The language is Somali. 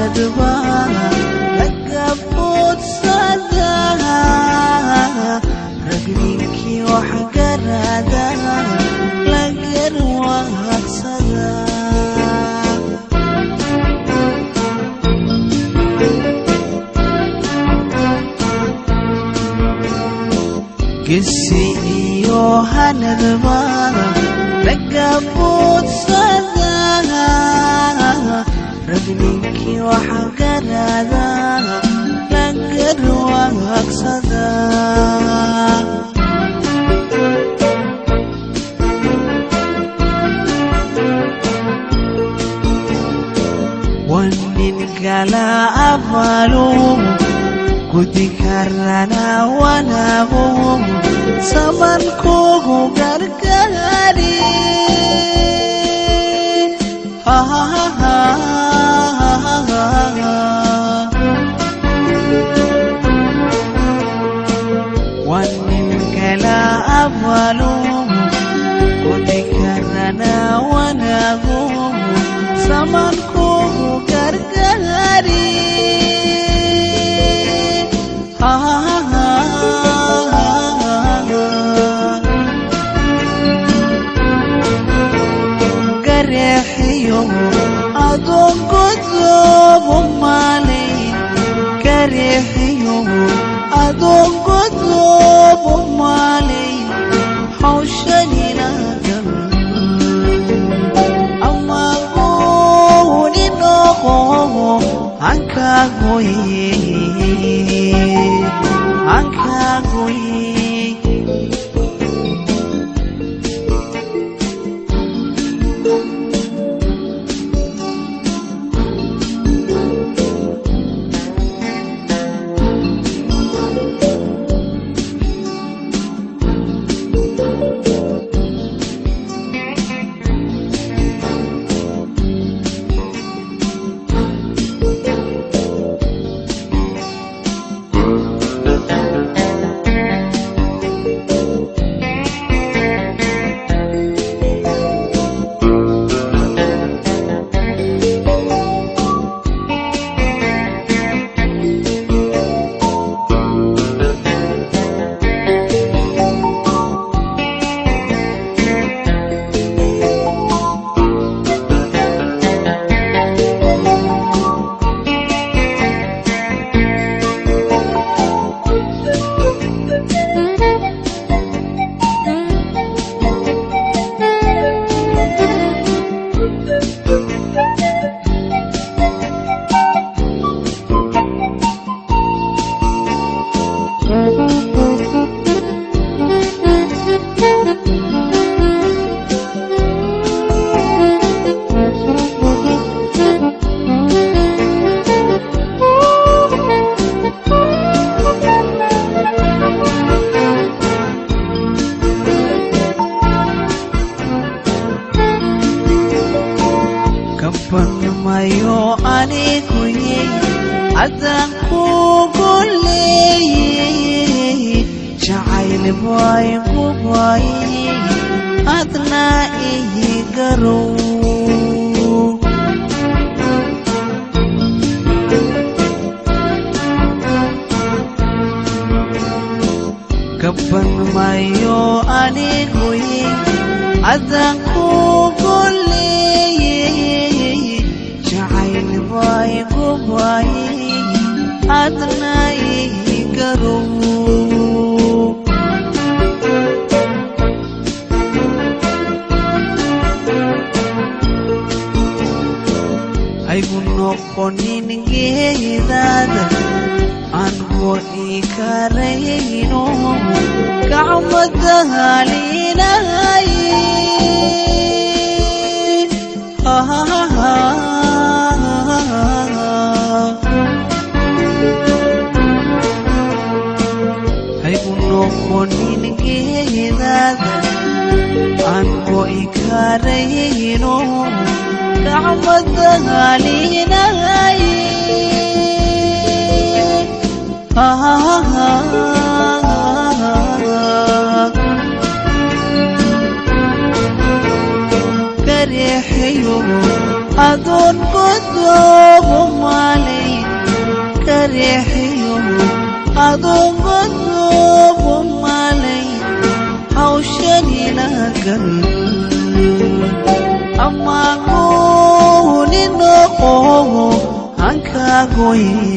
hanadba lagabud sada ragninki waxgarada lagar waqsada Kisi iyo hanadba lagabud sada ragninki waxgarada lagar waqsada wanin kala abalu kudikarana wanahu samanku gargari ha ha ha wanin kala abalu kudikarana wanahu samanku gargari adon godobo male karihiyo adon godobo male hawshanina gal amma goni no anka goyi mayo anikuye adanku kulli jacayl boy boy adna igaro kapan mayo anikuye adanku kulli boy boy adna igaro ayguno qonin geedada ango ikarayno gacmada halinay qonin geedada ango ikarayno gacmada halinay karihiyo أدون قدوب مالي كريحيو أدون قدوب مالي حوشني لقل أما قولي نقو عنك قوي